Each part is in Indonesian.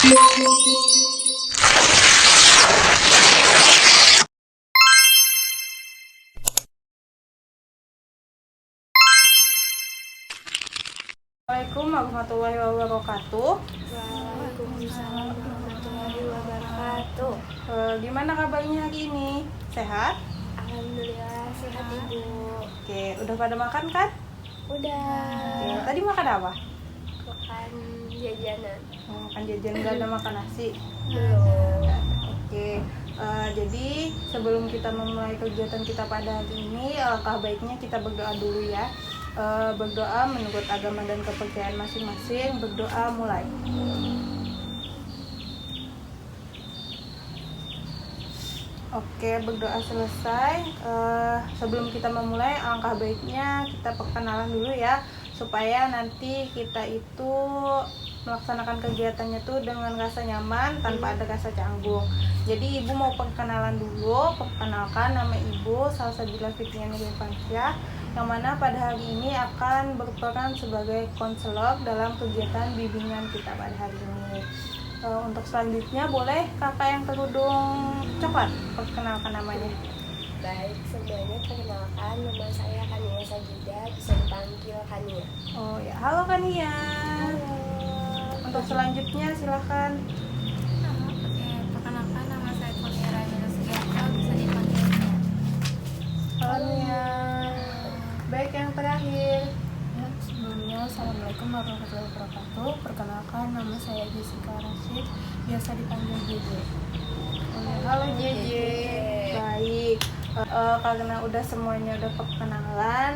Assalamualaikum warahmatullahi wabarakatuh. Waalaikumsalam warahmatullahi wabarakatuh. Gimana kabarnya hari ini? Sehat? Alhamdulillah sehat Ibu. Oke, udah pada makan kan? Udah. Oke, tadi makan apa? Makan jajanan. Makan jajan, nggak ada makan nasi. Belum. Oke, jadi sebelum kita memulai kegiatan kita pada hari ini, alangkah baiknya kita berdoa dulu ya. Berdoa menurut agama dan kepercayaan masing-masing. Berdoa mulai. Oke, berdoa selesai. Sebelum kita memulai, alangkah baiknya kita perkenalan dulu ya, supaya nanti kita itu melaksanakan kegiatannya tuh dengan rasa nyaman tanpa ada rasa canggung. Jadi ibu mau perkenalan dulu. Perkenalkan, nama ibu Salsabila Fitriani Devansyah, yang mana pada hari ini akan berperan sebagai konselor dalam kegiatan bimbingan kita pada hari ini. Untuk selanjutnya boleh kakak yang kerudung coklat perkenalkan namanya. Baik, sebelumnya perkenalkan, nama saya Kania Sajida, bisa dipanggil Kania. Oh ya, halo Kania. Untuk selanjutnya silakan. Perkenalkan, nama saya Kurnia Raina Sugiarto, bisa dipanggil Nia. Halo Nia. Baik, yang terakhir. Sebelumnya, Assalamualaikum warahmatullahi wabarakatuh. Perkenalkan, nama saya Jessica Rashid, biasa dipanggil Jeje. Halo JJ. Baik. Karena udah semuanya udah perkenalan,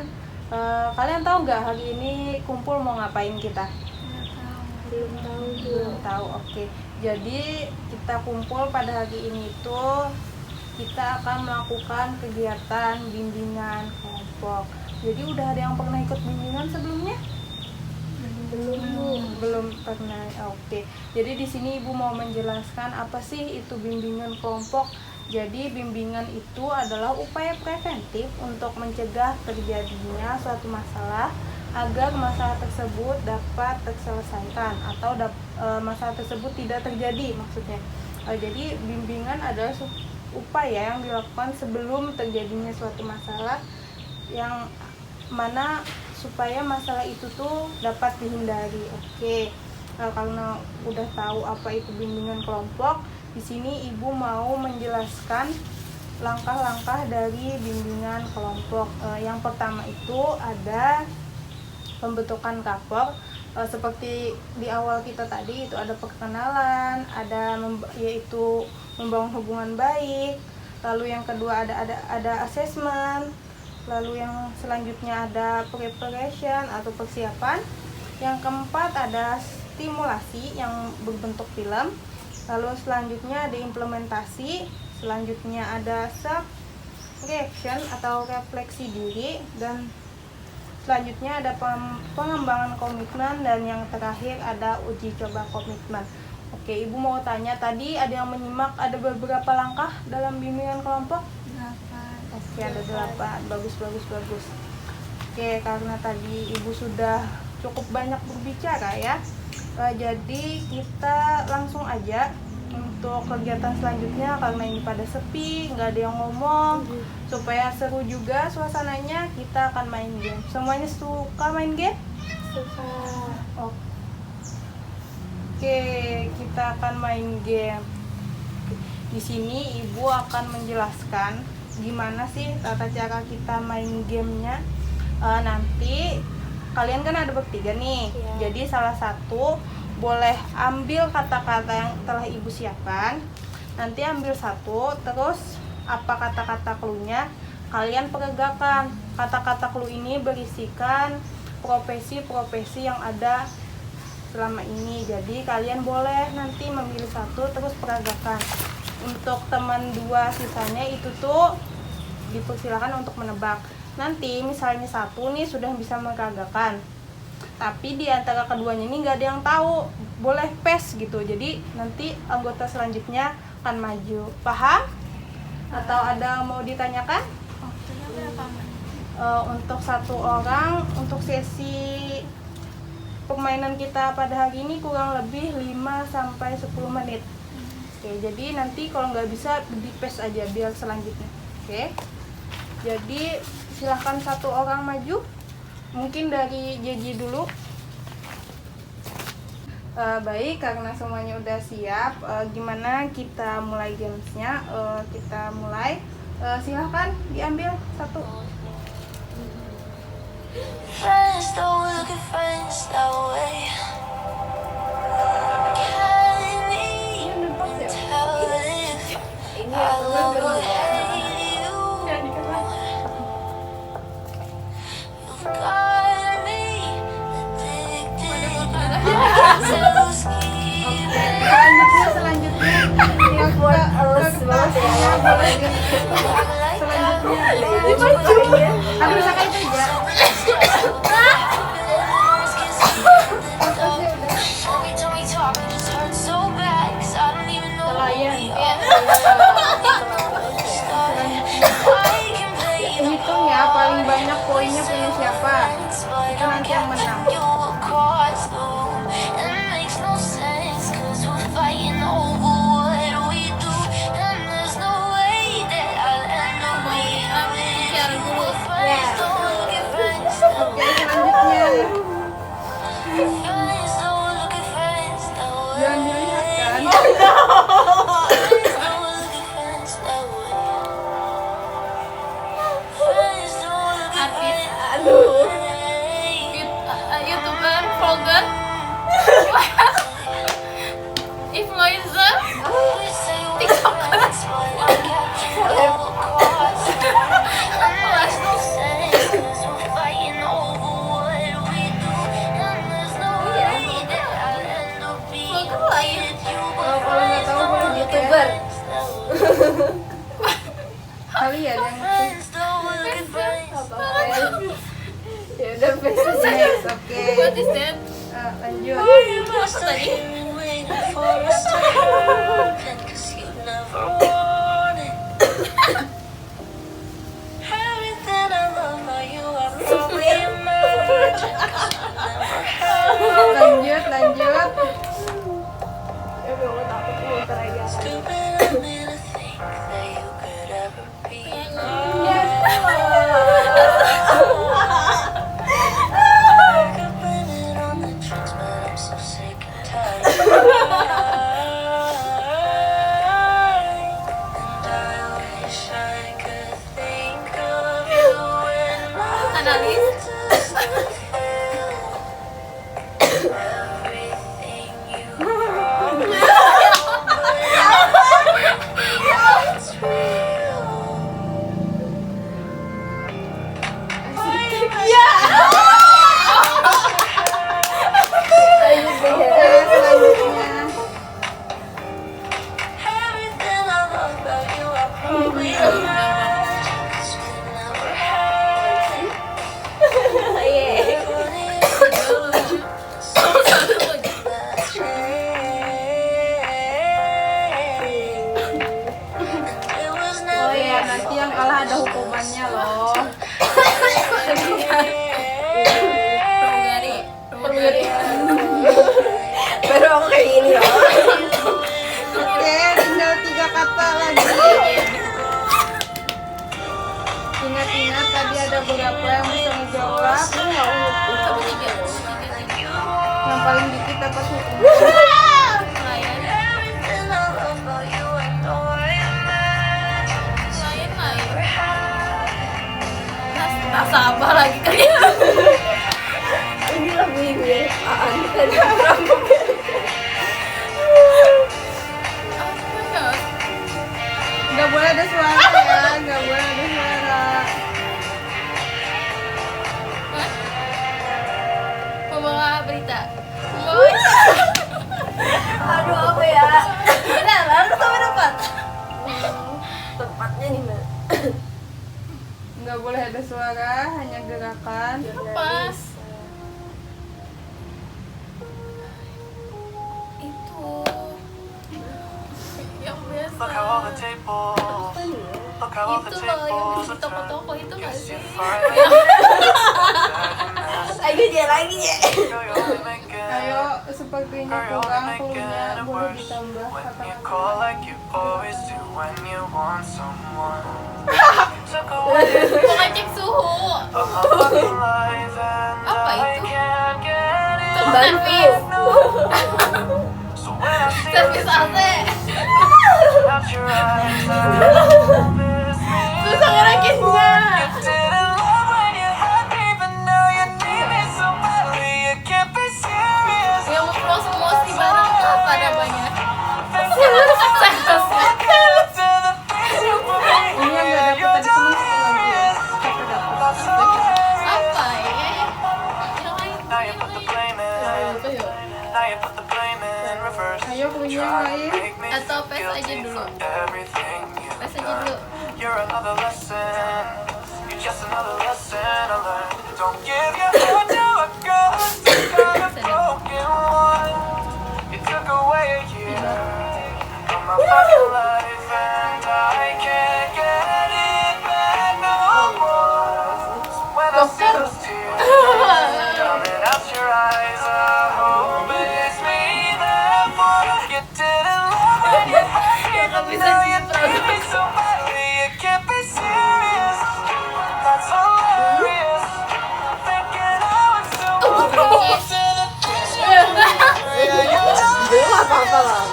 kalian tahu nggak hari ini kumpul mau ngapain kita? Belum tahu Bu. Belum tahu. Oke. Jadi kita kumpul pada hari ini tuh kita akan melakukan kegiatan bimbingan kelompok. Jadi udah ada yang pernah ikut bimbingan sebelumnya? Belum Bu. Belum pernah. Oke. Jadi di sini Ibu mau menjelaskan apa sih itu bimbingan kelompok. Jadi bimbingan itu adalah upaya preventif untuk mencegah terjadinya suatu masalah agar masalah tersebut dapat terselesaikan atau masalah tersebut tidak terjadi maksudnya. Jadi bimbingan adalah upaya yang dilakukan sebelum terjadinya suatu masalah yang mana supaya masalah itu tuh dapat dihindari. Oke. Karena udah tahu apa itu bimbingan kelompok, di sini Ibu mau menjelaskan langkah-langkah dari bimbingan kelompok. Yang pertama itu ada pembentukan kapor. Seperti di awal kita tadi itu ada perkenalan, yaitu membangun hubungan baik. Lalu yang kedua ada assessment. Lalu yang selanjutnya ada preparation atau persiapan. Yang keempat ada stimulasi yang berbentuk film. Lalu selanjutnya ada implementasi. Selanjutnya ada self reaction atau refleksi diri. Dan selanjutnya ada pengembangan komitmen. Dan yang terakhir ada uji coba komitmen. Oke, Ibu mau tanya, tadi ada yang menyimak ada beberapa langkah dalam bimbingan kelompok? Oke, ada 8. Bagus. Oke, karena tadi Ibu sudah cukup banyak berbicara ya. Jadi kita langsung aja untuk kegiatan selanjutnya, karena ini pada sepi, nggak ada yang ngomong. Supaya seru juga suasananya, kita akan main game. Semuanya suka main game? Suka. Oke, kita akan main game. Di sini Ibu akan menjelaskan gimana sih tata cara kita main gamenya. Nanti kalian kan ada bertiga nih, Ya. jadi salah satu boleh ambil kata-kata yang telah Ibu siapkan. Nanti ambil satu, terus apa kata-kata clue-nya kalian peragakan. Kata-kata clue ini berisikan profesi-profesi yang ada selama ini. Jadi kalian boleh nanti memilih satu terus peragakan. Untuk teman 2 sisanya itu tuh dipersilakan untuk menebak. Nanti misalnya satu nih sudah bisa meragakan, tapi di antara keduanya ini nggak ada yang tahu, boleh pass gitu. Jadi nanti anggota selanjutnya akan maju. Paham? Atau ada mau ditanyakan? Waktunya berapa menit? Untuk satu orang untuk sesi permainan kita pada hari ini kurang lebih 5-10 menit. Oke, jadi nanti kalau nggak bisa di pace aja biar selanjutnya. Oke, jadi silahkan satu orang maju. Mungkin dari Jeji dulu. Baik, karena semuanya udah siap, gimana kita mulai gamesnya? Kita mulai. Silahkan diambil satu. Friends don't look at friends that way. Can't even tell if I love or hate you. You've got me addicted to Selanjutnya yang buat selanjutnya bisa kayak itu aja. Hitung ya, paling banyak poinnya punya siapa, itu nanti yang menang. Oke, selanjutnya jangan dilihat kan. YouTuber, vlogger, influencer, tiktoker. Kalau nggak tahu boleh YouTuber. Kalian yang ya udah next. Oke. What is that? Lanjut. Apa tadi? Lanjut. Analis. Oh ya, nanti yang kalah ada hukumannya loh. Pramugari. Baru aku kayak gini loh. Oke, tinggal 3 kata lagi. Ingat-ingat tadi ada beberapa yang bisa menjawab. Yang paling dikit dapat hukuman. Tak sabar lagi kalian. Ini lagu ibu ya. Nggak boleh ada suara ya, nggak boleh ada suara. Pembawa berita. Aduh apa ya? Benar, harus sampai dapat. Tempatnya nih Mbak. Nggak boleh ada suara, hanya gerakan. Pas. Itu yang biasa. Look how all the tables. Look how all the Itu loh yang tables di are toko-toko turned. itu nggak Yes, sih? you finally Lagi dia lagi ya. Ayo, sepertinya kurang cluenya, boleh ditambah kata-kata. Mau ngecek suhu. Apa itu? Servis. Servis AC. Susah ngerakinnya. Yang promosi barang apa namanya? Ini yang gak dapet tadi cuma satu lagi ya. Siapa dapet? Apa ya? Yang lain. Ayo cluenya yang lain. Atau PES aja dulu. PES aja dulu. You're another lesson. You're just another lesson I learned. Don't give your heart to a girl who's got a broken one. You took away a year from my fucking life, and I can't get it back no more. So when I see those tears coming out your eyes, I hope it's me. Therefore, you didn't love when you had me, but now you need me so badly. You can't be serious. That's hilarious. Thinking I was so close to the things you Belum apa-apa lah.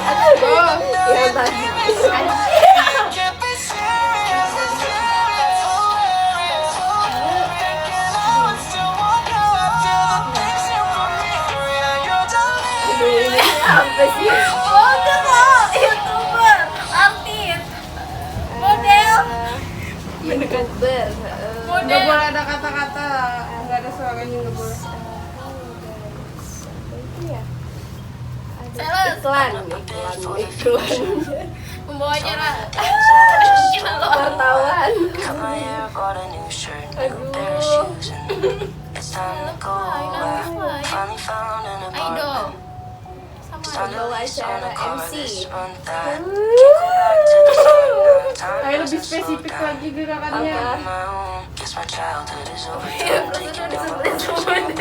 Yang tadi. can't be serious. That's hilarious. Thinking I was so close to the things you put me through. Yeah, you're delirious. Ini apa sih? Model kok, YouTuber, artis, model, Youtuber. Gak model. boleh ada kata-kata, gak ada suaranya, gak boleh. Apa itu ya? Sales. Iklan. Membawa acara. Gila lo. Wartawan. Cut my hair, bought a new shirt and a pair of shoes, and it's time to go. I finally found an Idol. apartment. Sama It's time to idol. lease on a car MC. this month. I can't go back to the same now. Time Ayo has lebih to slow spesifik down. lagi gerakannya. On my own, guess my childhood is over. Iya, I'm taking betul, down my disebut phone.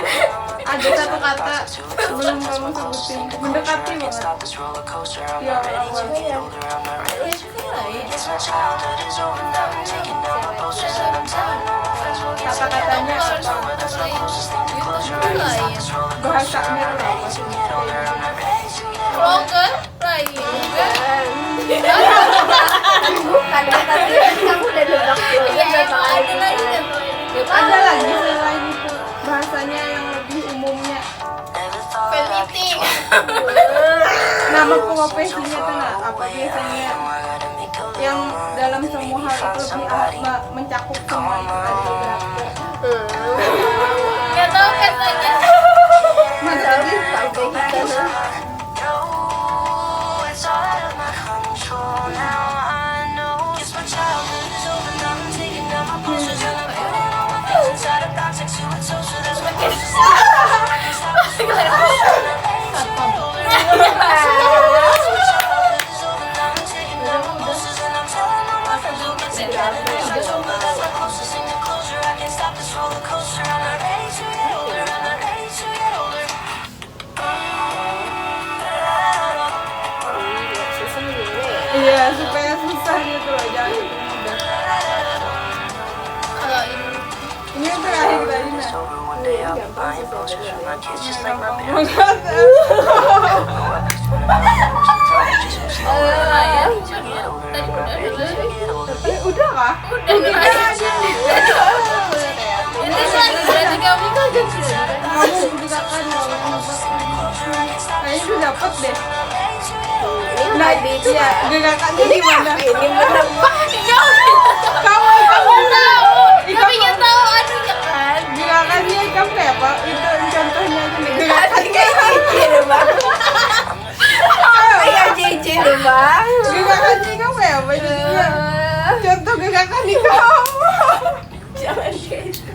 Ada satu kata sebelum kamu sebutin, mendekati I can't banget. stop this roller coaster. I'm Ya, not ready to apa? get older. I'm not ready to get older. Guess my childhood is over now. I'm taking down my posters and I'm telling all my friends we'll get Kata-katanya together. apa? Somewhere that's the closest thing to closure. I can't stop this roller coaster. Bahasanya I'm not apa? ready to get older. I'm not ready to get older. Vlogger, lain. Bukan ya, tadi kamu udah nebak dulu. Iya, emang ada lagi kan. Ada lagi selain itu bahasanya yang lebih umumnya. Never thought I could Meeting. Nama profesinya tuh nah, apa biasanya I gotta make a yang little more. dalam semua hal itu lebih mencakup semua itu tadi berarti. Gak tau katanya. Mana tadi? Sampai kita No, it's all out of my control now. I know. Guess my childhood is over now. I'm taking down my posters and I'm putting all my things inside a box next to a toaster. That's my closest thing. I can't stop this roller coaster. I'm not ready to get older. Guess my childhood is over now. I'm taking down my posters and I'm telling all my friends we'll get together next October. That's my closest thing to closure. I can't stop this roller coaster. I'm not ready to get older. I'm not ready to get older. Iya, supaya susah gitu loh, jangan gitu mudah. Kalau ini Ini yang terakhir tadi nah. Over one day I'll be buying posters for my kids just like my parents. tadi udah. Udah kah? Udah aja. Ini lagi berarti kami kaget sih. Kamu berikan kalau kayaknya udah dapet deh. Nah itu ya, gerakannya gimana? ini menebak. Kamu Tahu. Tapi nggak tahu anunya kan. gerakannya kamu kayak apa? Itu contohnya aja nih. Gerakannya Cici deh bang. Kayak cici deh bang. gerakannya kamu kayak apa? Jadinya contoh gerakan di kamu. Jangan gitu.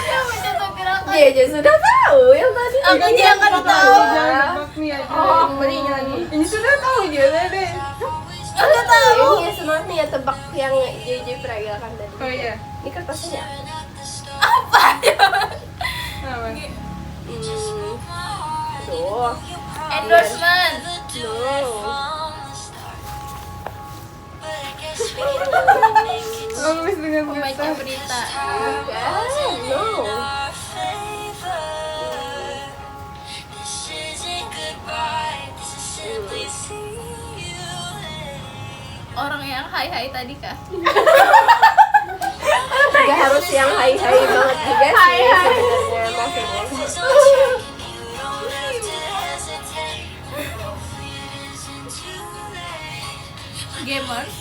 Ya mencontoh gerakan. Dia aja sudah tahu yang tadi. Aku jangan tahu. Jangan nebak nih aja. Oh, berinya lagi. Ini sudah tahu dia deh. Enggak tahu. Ini ya semangat nih ya, tebak yang JJ peragakan tadi. Oh iya. Ini kertasnya. Apa ya? Apa? Tuh. Endorsement. Ngemis dengan Pembaca kertas. berita. Orang yang hai tadi kah? Gak harus yang hai-hai banget juga sih sebenarnya maksudnya. Gamers.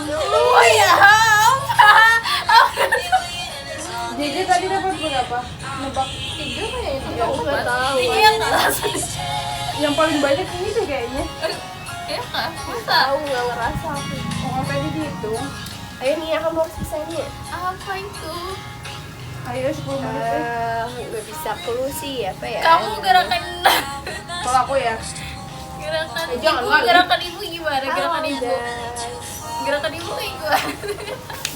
Oh ya. JJ tadi dapat berapa? Nebak 3 kayaknya. Aku nggak tahu. Iya kah? yang paling banyak ini tuh kayaknya. Iya kah? Masa? Tahu nggak ngerasa aku. Oh, tadi dihitung. Ayo nih aku mau sisanya. Apa itu? Ayo 10 menit. Nggak bisa clue sih apa ya? Kamu gerakan Kalau aku ya, gerakan jangan ibu, lari. gerakan ibu gimana? Gerakan ibu. guys. Gerakan ibu kayak gimana?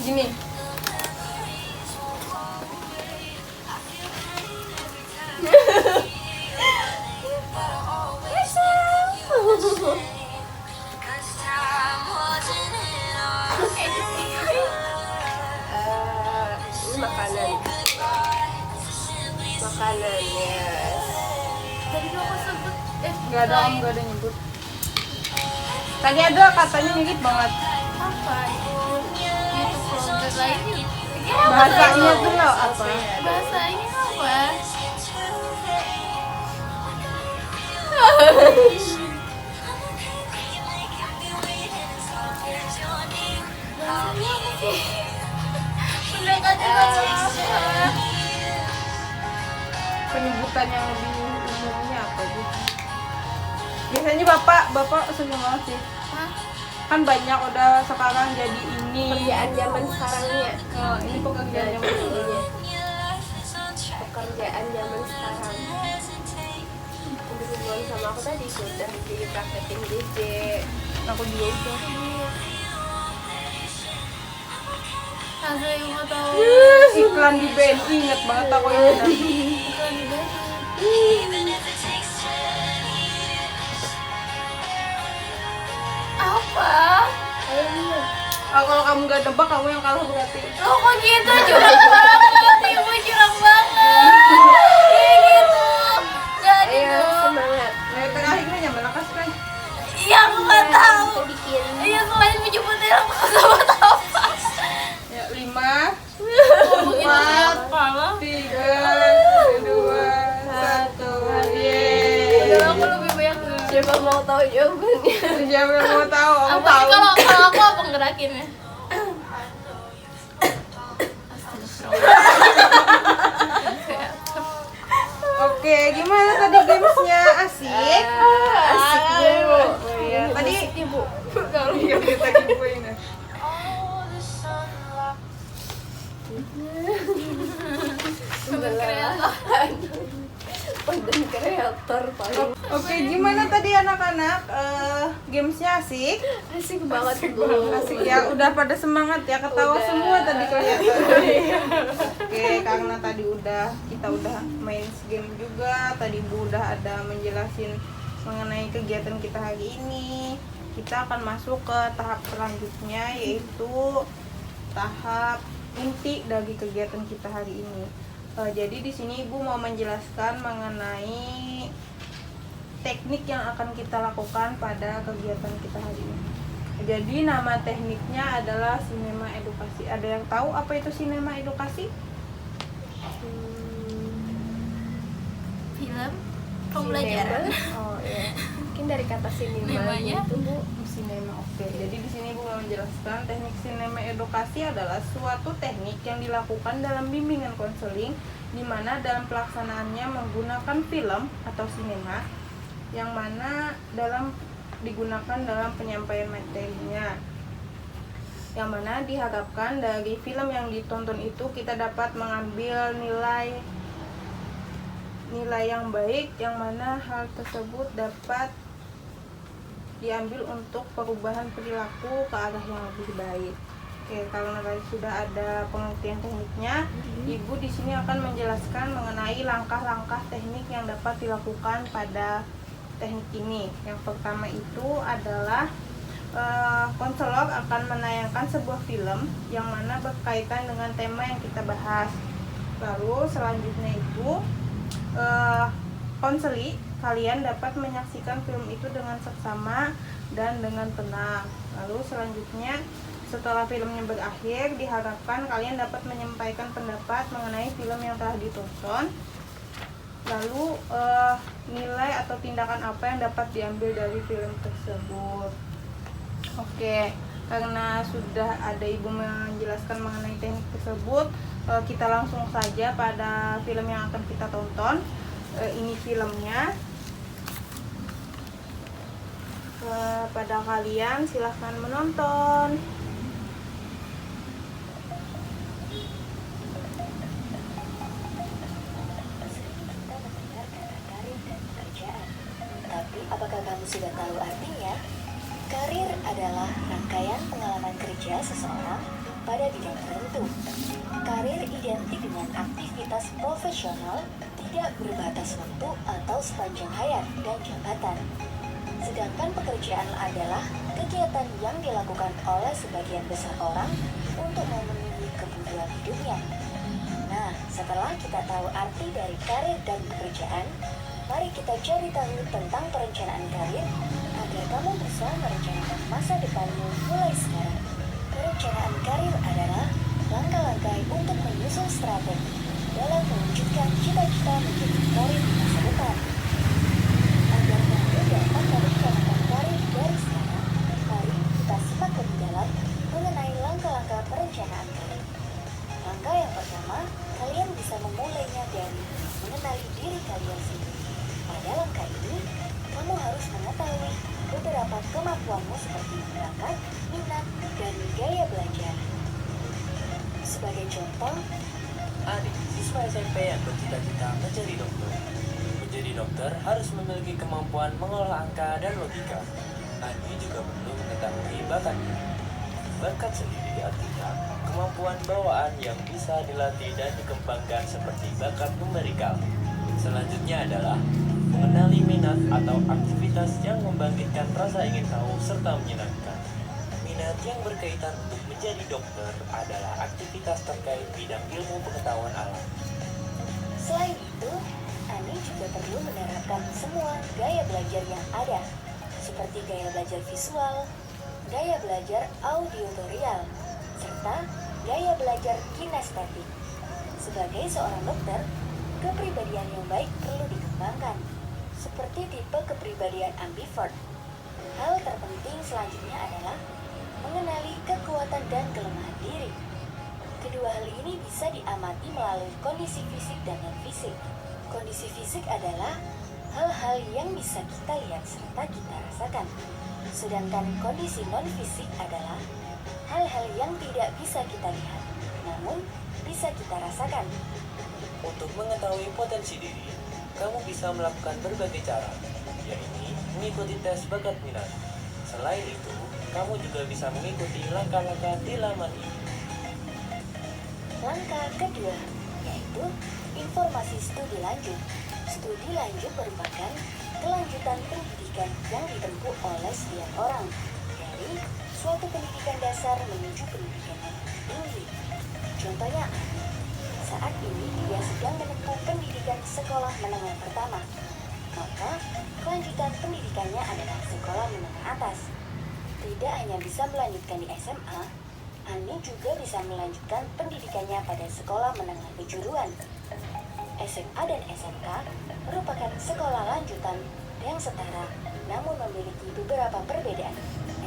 gini. Ini makanan. Makanannya. Tadi kamu sebut Gak ada om, gak ada nyebut. Tadi ada katanya mirip banget. apa itu? YouTube vlogger lain. Bahasanya tuh loh apa? Bahasanya apa? Bahasanya apa sih? Udah kasih apa? Penyebutan yang lebih umumnya apa sih? Biasanya bapak sering banget sih. Hah? Kan banyak udah sekarang jadi ini. Kerjaan zaman sekarangnya. Oh, ini pekerjaan yang Iya. Pekerjaan zaman sekarang. Berhubungan sama aku tadi sudah jadi praktekin JJ. aku juga udah. Masa yang mau tahu? Iklan di BNI inget banget aku ini. Bukan banget. Apa? Kalau kamu gak nebak, kamu yang kalah berarti. Oh kok gitu, curang banget, ibu curang banget. Kayak gitu. Jadi Ayo dong. semangat. Nah, terakhir ini nyampe lakas kan? Iya aku nggak tahu. Kita bikin. Iya selain menyebutin aku nggak tahu apa. Ya, 5, Empat. Kalah. 3, 2, 1. Yeay. Udah aku lebih banyak. Siapa mau tahu jawabannya? Siapa yang mau tahu? Aku Apa sih tahu. kalau aku apa ngerakinnya? Oke, gimana tadi gamesnya? Asik? Asik Bu. Oh iya, tadi Asik ya, Bu. Iya, kita giveaway nih. Konten kreator paling Oke, gimana tadi anak-anak? Gamesnya asik? asik banget Bu. Asik ya, udah pada semangat ya, ketawa Udah. semua tadi kelihatan. Oke, karena tadi kita udah main game juga, tadi Bu udah ada menjelasin mengenai kegiatan kita hari ini. Kita akan masuk ke tahap selanjutnya, yaitu tahap inti dari kegiatan kita hari ini. Jadi di sini Ibu mau menjelaskan mengenai teknik yang akan kita lakukan pada kegiatan kita hari ini. Jadi nama tekniknya adalah sinema edukasi. Ada yang tahu apa itu sinema edukasi? Film pembelajaran. Oh iya, Mungkin dari kata sinema Namanya? gitu Bu. sinema. Oke. Jadi di sini Ibu mau menjelaskan teknik sinema edukasi adalah suatu teknik yang dilakukan dalam bimbingan konseling, di mana dalam pelaksanaannya menggunakan film atau sinema, yang mana digunakan dalam penyampaian materinya, yang mana diharapkan dari film yang ditonton itu kita dapat mengambil nilai yang baik, yang mana hal tersebut dapat diambil untuk perubahan perilaku ke arah yang lebih baik. Oke, karena tadi sudah ada pengertian tekniknya, Ibu di sini akan menjelaskan mengenai langkah-langkah teknik yang dapat dilakukan pada teknik ini. Yang pertama itu adalah konselor akan menayangkan sebuah film yang mana berkaitan dengan tema yang kita bahas. Lalu selanjutnya itu konseli, kalian dapat menyaksikan film itu dengan seksama dan dengan tenang. Lalu selanjutnya setelah filmnya berakhir, diharapkan kalian dapat menyampaikan pendapat mengenai film yang telah ditonton. Lalu nilai atau tindakan apa yang dapat diambil dari film tersebut. Oke, karena sudah ada Ibu menjelaskan mengenai teknik tersebut, kita langsung saja pada film yang akan kita tonton. Ini filmnya. Pada kalian silahkan menonton. Tapi apakah kamu sudah tahu artinya? Karir adalah rangkaian pengalaman kerja seseorang pada bidang tertentu. Karir identik dengan aktivitas profesional, tidak berbatas waktu atau sepanjang hayat dan jabatan. Sedangkan pekerjaan adalah kegiatan yang dilakukan oleh sebagian besar orang untuk memenuhi kebutuhan hidupnya. Nah, setelah kita tahu arti dari karir dan pekerjaan, mari kita cari tahu tentang perencanaan karir agar kamu bisa merencanakan masa depanmu mulai sekarang. Perencanaan karir adalah langkah-langkah untuk menyusun strategi dalam mewujudkan cita-cita menjadi karir di masa depan. Agar kamu dapat merencanakan karir dari sekarang, mari kita simak lebih dalam mengenai langkah-langkah perencanaan karir. Langkah yang pertama, kalian bisa memulainya dari mengenali diri kalian sendiri. Pada langkah ini, kamu harus mengetahui beberapa kemampuanmu seperti bakat, minat, dan gaya belajar. Sebagai contoh, Adik, siswa SMP yang bercita-cita menjadi dokter. Menjadi dokter harus memiliki kemampuan mengolah angka dan logika. Adi juga perlu mengetahui bakatnya. Bakat sendiri artinya kemampuan bawaan yang bisa dilatih dan dikembangkan seperti bakat numerikal. Selanjutnya adalah mengenali minat atau aktivitas yang membangkitkan rasa ingin tahu serta menyenangkan. Minat yang berkaitan untuk menjadi dokter adalah aktivitas terkait bidang ilmu pengetahuan alam. selain itu, Ani juga perlu menerapkan semua gaya belajar yang ada, seperti gaya belajar visual, gaya belajar auditorial, serta gaya belajar kinestetik. Sebagai seorang dokter, kepribadian yang baik perlu dikembangkan, seperti tipe kepribadian ambivert. Hal terpenting selanjutnya adalah mengenali kekuatan dan kelemahan diri. Kedua hal ini bisa diamati melalui kondisi fisik dan non-fisik. Kondisi fisik adalah hal-hal yang bisa kita lihat serta kita rasakan. Sedangkan kondisi non-fisik adalah hal-hal yang tidak bisa kita lihat, namun bisa kita rasakan. Untuk mengetahui potensi diri, kamu bisa melakukan berbagai cara, yaitu mengikuti tes bakat minat. Selain itu, kamu juga bisa mengikuti langkah-langkah di laman ini. Langkah kedua, yaitu informasi studi lanjut. Studi lanjut merupakan kelanjutan pendidikan yang ditempuh oleh setiap orang, dari suatu pendidikan dasar menuju pendidikan yang tinggi. Contohnya, saat ini dia sedang menempuh pendidikan sekolah menengah pertama, maka kelanjutan pendidikannya adalah sekolah menengah atas. Tidak hanya bisa melanjutkan di SMA, Ani juga bisa melanjutkan pendidikannya pada sekolah menengah kejuruan. SMA dan SMK merupakan sekolah lanjutan yang setara, namun memiliki beberapa perbedaan.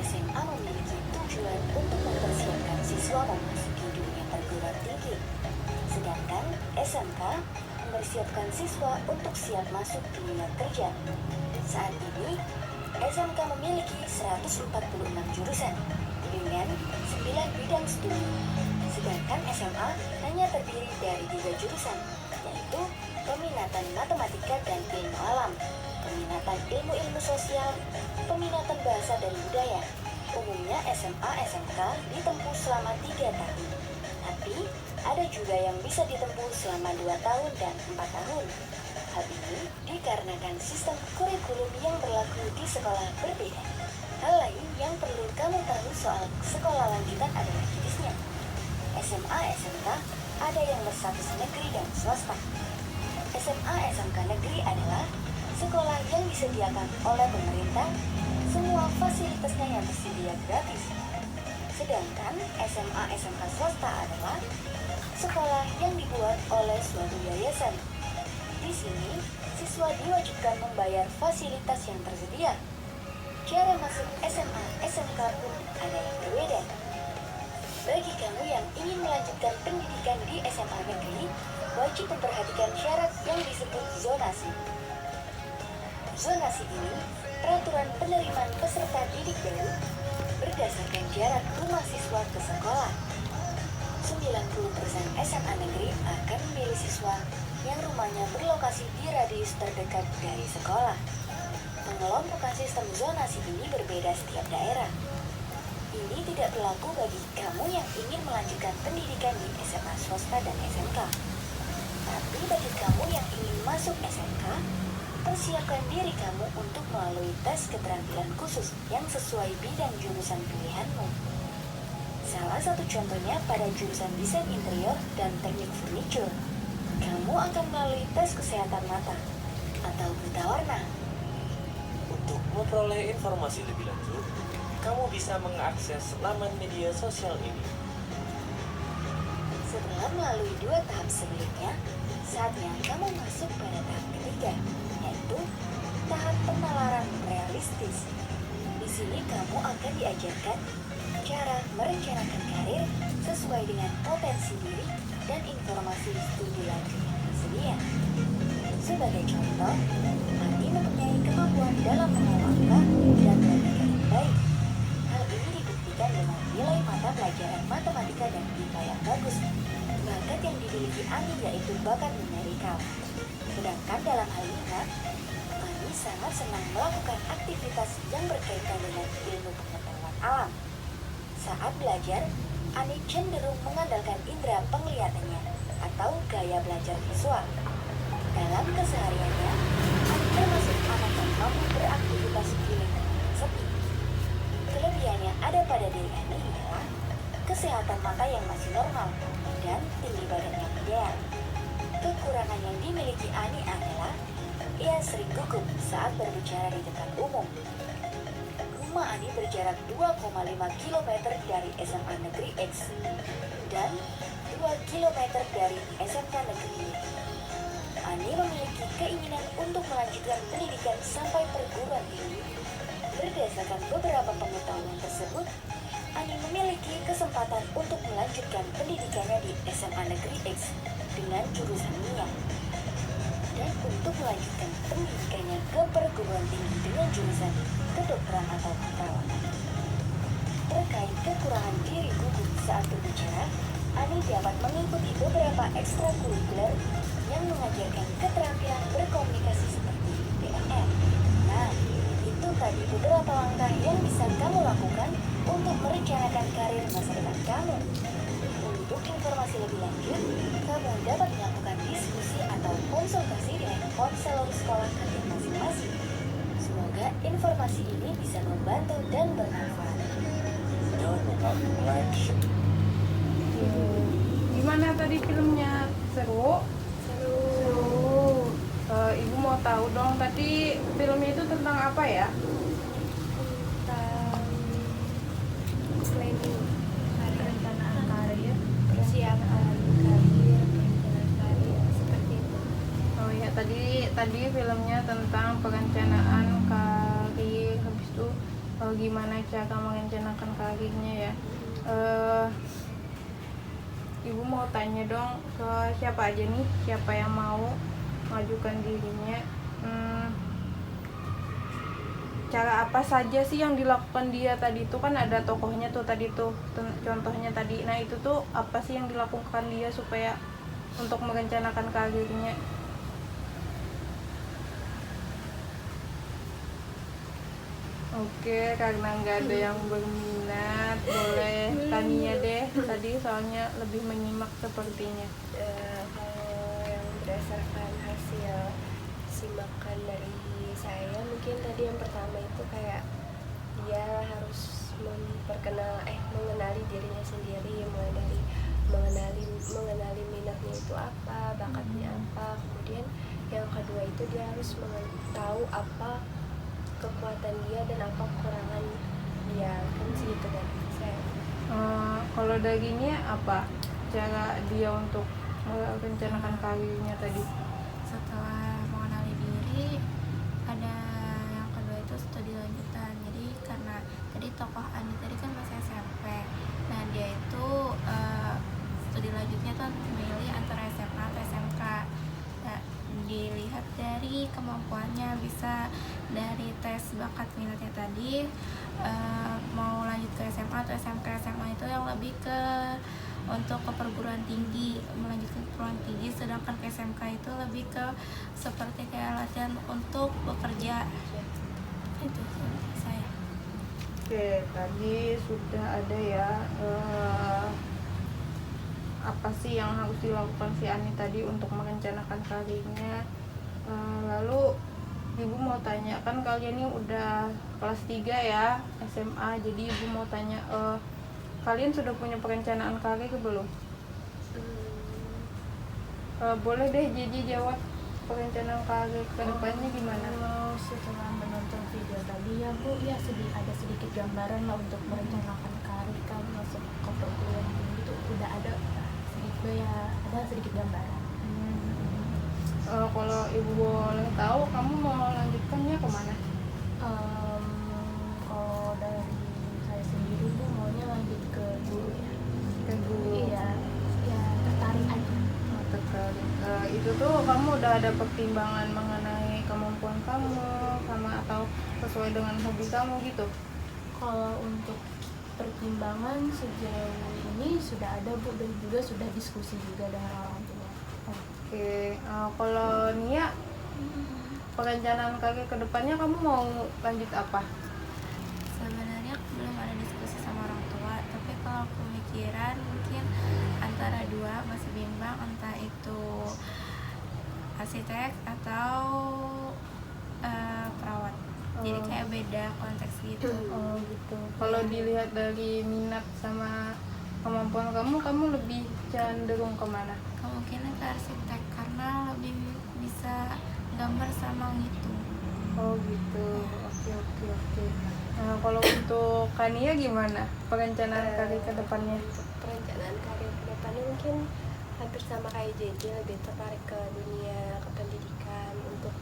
SMA memiliki tujuan untuk mempersiapkan siswa memasuki dunia perguruan tinggi, sedangkan SMK mempersiapkan siswa untuk siap masuk dunia kerja. Saat ini, SMK memiliki 146 jurusan dengan 9 bidang studi, sedangkan SMA hanya terdiri dari 3 jurusan, yaitu peminatan matematika dan ilmu alam. peminatan ilmu-ilmu sosial, peminatan bahasa dan budaya. Umumnya SMA SMK ditempuh selama 3 tahun. Tapi ada juga yang bisa ditempuh selama 2 tahun dan 4 tahun. Hal ini dikarenakan sistem kurikulum yang berlaku di sekolah berbeda. Hal lain yang perlu kamu tahu soal sekolah lanjutan adalah jenisnya. SMA SMK ada yang berstatus negeri dan swasta. SMA SMK negeri adalah sekolah yang disediakan oleh pemerintah, semua fasilitasnya yang tersedia gratis. Sedangkan SMA SMK swasta adalah sekolah yang dibuat oleh suatu yayasan. Di sini, siswa diwajibkan membayar fasilitas yang tersedia. Cara masuk SMA SMK pun ada yang berbeda. Bagi kamu yang ingin melanjutkan pendidikan di SMA negeri, wajib memperhatikan syarat yang disebut zonasi. Zonasi ini peraturan penerimaan peserta didik baru berdasarkan jarak rumah siswa ke sekolah. 90% SMA negeri akan memilih siswa yang rumahnya berlokasi di radius terdekat dari sekolah. Pengelompokan sistem zonasi ini berbeda setiap daerah. Ini tidak berlaku bagi kamu yang ingin melanjutkan pendidikan di SMA swasta dan SMK. Tapi bagi kamu yang ingin masuk SMK, persiapkan diri kamu untuk melalui tes keterampilan khusus yang sesuai bidang jurusan pilihanmu. Salah satu contohnya pada jurusan desain interior dan teknik furniture. Kamu akan melalui tes kesehatan mata atau buta warna. Untuk memperoleh informasi lebih lanjut, kamu bisa mengakses laman media sosial ini. Setelah melalui 2 tahap sebelumnya, saatnya kamu masuk pada tahap ketiga, yaitu tahap penalaran realistis. Di sini kamu akan diajarkan cara merencanakan karir sesuai dengan potensi diri dan informasi studi lanjut yang tersedia. Sebagai contoh, Andi mempunyai kemampuan dalam mengolah angka dan logika yang baik. Hal ini dibuktikan dengan nilai mata pelajaran matematika dan IPA yang bagus. Bakat yang dimiliki Ani yaitu bakat numerikal. Sedangkan dalam hal ini, Ani sangat senang melakukan aktivitas yang berkaitan dengan ilmu pengetahuan alam. Saat belajar, Ani cenderung mengandalkan indera penglihatannya atau gaya belajar visual. Dalam kesehariannya, Ani termasuk anak yang mampu beraktivitas di lingkungan sepi. Kelebihannya ada pada diri Ani ialah kesehatan mata yang masih normal dan tinggi badan yang ideal. Kekurangan yang dimiliki Ani adalah ia sering gugup saat berbicara di depan umum. Rumah Ani berjarak 2,5 km dari SMA Negeri X dan 2 km dari SMK Negeri Y. Ani memiliki keinginan untuk melanjutkan pendidikan sampai perguruan tinggi. Berdasarkan beberapa pengetahuan tersebut, Ani memiliki kesempatan untuk melanjutkan pendidikannya di SMA Negeri X dengan jurusan minyak. Dan untuk melanjutkan pendidikannya ke perguruan tinggi dengan jurusan kedokteran atau keperawatan. Terkait kekurangan diri gugup saat berbicara, Ani dapat mengikuti beberapa ekstrakurikuler yang mengajarkan keterampilan berkomunikasi seperti PNL. Nah, itu tadi beberapa langkah yang bisa kamu lakukan untuk merencanakan karir masa depan kamu. Untuk informasi lebih lanjut, kamu dapat melakukan diskusi atau konsultasi dengan konselor sekolah kalian masing-masing. Semoga informasi ini bisa membantu dan bermanfaat. Jangan lupa like, share. Gimana tadi filmnya? Seru? Seru. Ibu mau tahu dong, tadi filmnya itu tentang apa ya? Tentang planning, perencanaan karir, persiapan karir, perencanaan karir, seperti itu. Oh ya, tadi filmnya tentang perencanaan karir, habis itu gimana cara merencanakan karirnya ya. Ibu mau tanya dong ke siapa aja nih, siapa yang mau mengajukan dirinya. Cara apa saja sih yang dilakukan dia tadi itu, kan ada tokohnya tuh tadi tuh contohnya tadi. Nah itu tuh apa sih yang dilakukan dia supaya untuk merencanakan karirnya? Oke, karena nggak ada yang berminat, boleh Tania deh. Tadi soalnya lebih menyimak sepertinya. Kalau yang berdasarkan hasil simakan dari saya, mungkin tadi yang pertama itu kayak dia harus mengenali dirinya sendiri, mulai dari mengenali minatnya itu apa, bakatnya apa. Kemudian yang kedua itu dia harus tahu apa kekuatan dia dan apa kekurangan dia, kan segitu kan saya. Kalau dagingnya apa cara dia untuk merencanakan karirnya tadi? Setelah mengenali diri, ada yang kedua itu studi lanjutan. Jadi karena tadi tokoh Ani tadi kan masih SMP, nah dia itu studi lanjutnya tuh memilih antara SMA atau SMK. Nah, dilihat dari kemampuannya, bisa dari tes bakat minatnya tadi, mau lanjut ke SMA atau SMK. SMA itu yang lebih ke untuk ke perguruan tinggi, melanjutkan ke perguruan tinggi, sedangkan ke SMK itu lebih ke seperti kayak latihan untuk bekerja. Itu saya. Oke, tadi sudah ada ya apa sih yang harus dilakukan si Ani tadi untuk merencanakan karirnya. Lalu ibu mau tanya, kan kalian ini udah kelas 3 ya SMA, jadi ibu mau tanya, kalian sudah punya perencanaan karir belum? Boleh deh Jiji jawab, perencanaan karir ke depannya gimana? Kalau setelah menonton video tadi ya Bu, ya ada sedikit gambaran lah untuk merencanakan karir kan masuk ke perguruan tinggi itu udah ada sedikit ya, ada sedikit gambaran. Kalau ibu boleh tahu, kamu mau lanjutkannya kemana? Kalau dari saya sendiri Bu maunya lanjut ke guru ya. Ke guru. Iya, ya tertarik aja. Tertarik. Itu tuh kamu udah ada pertimbangan mengenai kemampuan kamu sama atau sesuai dengan hobi kamu gitu? Kalau untuk pertimbangan sejauh ini sudah ada Bu, dan juga sudah diskusi juga dengan orang tua. Oke, kalau Nia, perencanaan karir ke depannya kamu mau lanjut apa? Sebenarnya belum ada diskusi sama orang tua, tapi kalau pemikiran mungkin antara dua, masih bimbang entah itu arsitek atau perawat. Jadi kayak beda konteks gitu. Oh gitu. Kalau dilihat dari minat sama kemampuan kamu lebih cenderung kemana? Kemungkinan ke arsitek karena lebih bisa gambar sama ngitung. Oh gitu. Oke. Nah, kalau untuk Kania gimana perencanaan karir ke depannya? Perencanaan karir ke depannya mungkin hampir sama kayak JJ, lebih tertarik ke dunia kependidikan untuk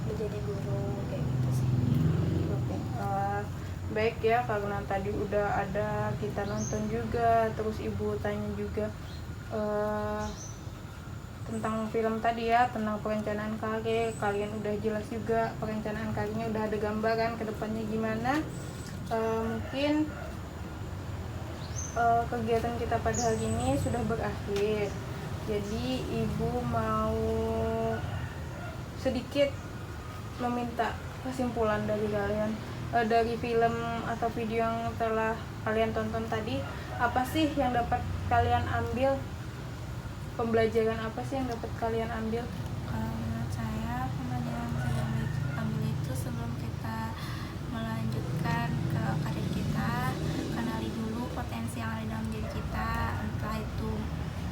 menjadi guru kayak gitu sih. Oke. Baik ya, karena tadi udah ada kita nonton juga, terus ibu tanya juga tentang film tadi ya, tentang perencanaan karir. Kalian udah jelas juga perencanaan karirnya, udah ada gambaran ke depannya gimana. Mungkin kegiatan kita pada hari ini sudah berakhir, jadi ibu mau sedikit meminta kesimpulan dari kalian dari film atau video yang telah kalian tonton tadi. Apa sih yang dapat kalian ambil, pembelajaran apa sih yang dapat kalian ambil? Kalau menurut saya, pembelajaran yang bisa diambil itu sebelum kita melanjutkan ke karir kita, kenali dulu potensi yang ada dalam diri kita, entah itu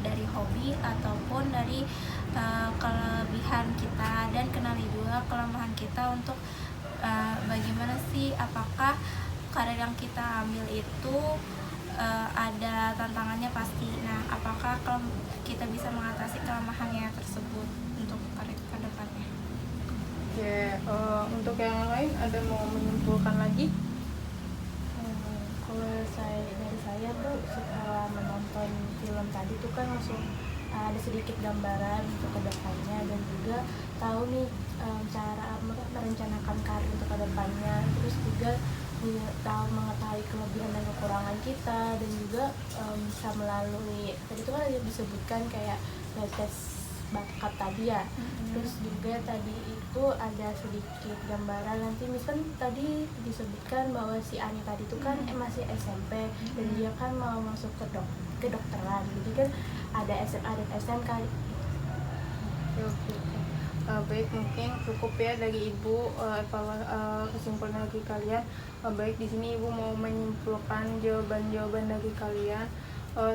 dari hobi ataupun dari kelebihan kita, dan kenali juga kelemahan kita untuk bagaimana sih, apakah karir yang kita ambil itu ada tantangannya pasti. Nah, apakah kita bisa mengatasi kelemahannya tersebut untuk karir ke depannya? Oke, untuk yang lain ada mau menyimpulkan lagi? Kalau dari saya Bu, setelah menonton film tadi tuh kan langsung ada sedikit gambaran untuk kedepannya, dan juga tahu nih cara merencanakan karir untuk kedepannya, terus juga tahu mengetahui kelebihan dan kekurangan kita, dan juga bisa melalui tadi itu kan disebutkan kayak tes bakat tadi ya. Terus juga tadi itu ada sedikit gambaran, nanti misal tadi disebutkan bahwa si Ani tadi itu kan masih SMP dan dia kan mau masuk ke kedokteran, jadi kan ada SMA dan SMK. Oke. Baik, mungkin cukup ya dari Ibu kesimpulan dari kalian. Baik, di sini Ibu mau menyimpulkan jawaban-jawaban dari kalian.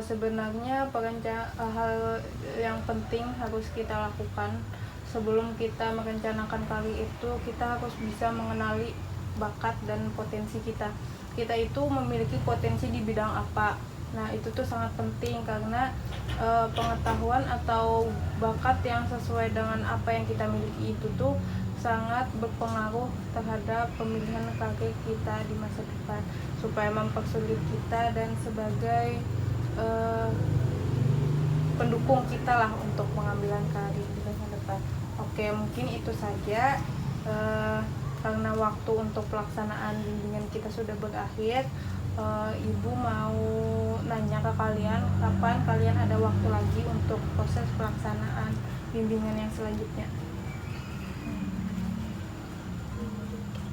Sebenarnya hal yang penting harus kita lakukan sebelum kita merencanakan karir itu, kita harus bisa mengenali bakat dan potensi kita. Kita itu memiliki potensi di bidang apa. Nah, itu tuh sangat penting karena pengetahuan atau bakat yang sesuai dengan apa yang kita miliki itu tuh sangat berpengaruh terhadap pemilihan karir kita di masa depan, supaya mempersulit kita dan sebagai pendukung kita lah untuk pengambilan karir di masa depan. Oke, mungkin itu saja. Karena waktu untuk pelaksanaan bimbingan kita sudah berakhir, Ibu mau nanya ke kalian, kapan kalian ada waktu lagi untuk proses pelaksanaan bimbingan yang selanjutnya?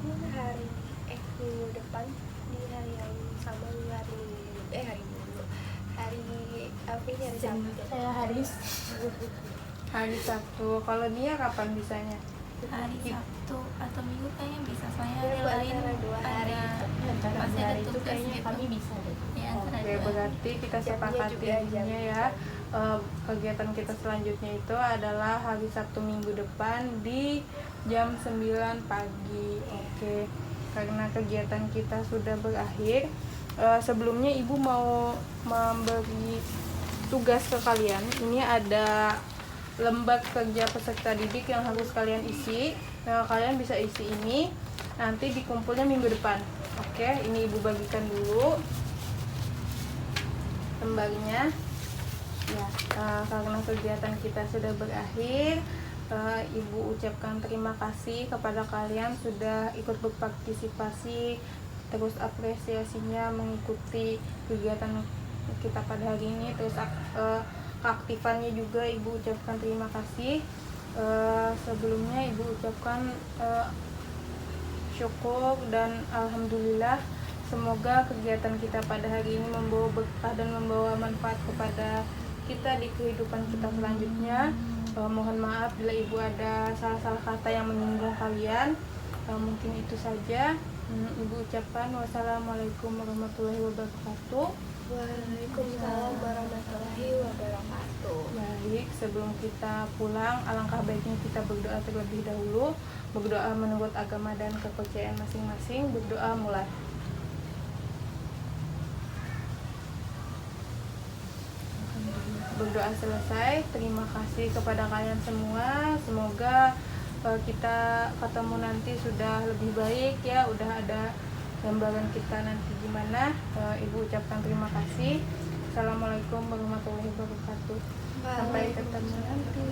Minggu depan di hari yang sama, hari Sabtu. Saya hari Sabtu. Kalau dia kapan bisanya? Hari Sabtu atau Minggu kayaknya bisa, soalnya hari Antara lain dua hari. Antara masih dua ada hari itu tugas kayaknya gitu. kami bisa deh. Ya, antara Oke, dua. berarti kita sepakati juga intinya ya. Kegiatan kita selanjutnya itu adalah hari Sabtu minggu depan di jam 9 pagi. Oke, karena kegiatan kita sudah berakhir, sebelumnya Ibu mau memberi tugas ke kalian. Ini ada lembar kerja peserta didik yang harus kalian isi. Nah, kalian bisa isi ini, nanti dikumpulnya minggu depan. Oke, ini Ibu bagikan dulu lembarnya. Ya, karena kegiatan kita sudah berakhir, Ibu ucapkan terima kasih kepada kalian sudah ikut berpartisipasi, terus apresiasinya mengikuti kegiatan kita pada hari ini, terus keaktifannya juga Ibu ucapkan terima kasih. Sebelumnya Ibu ucapkan syukur dan alhamdulillah. Semoga kegiatan kita pada hari ini membawa berkah dan membawa manfaat kepada kita di kehidupan kita selanjutnya. Mohon maaf bila Ibu ada salah-salah kata yang menyinggung kalian. Mungkin itu saja. Ibu ucapkan wassalamualaikum warahmatullahi wabarakatuh. Waalaikumsalam warahmatullahi wabarakatuh. Baik, sebelum kita pulang, alangkah baiknya kita berdoa terlebih dahulu. Berdoa menurut agama dan kepercayaan masing-masing. Berdoa mulai. Berdoa selesai. Terima kasih kepada kalian semua. Semoga kita ketemu nanti sudah lebih baik ya. Udah ada gambaran kita nanti gimana. Ibu ucapkan terima kasih. Assalamualaikum warahmatullahi wabarakatuh. Sampai ketemu nanti.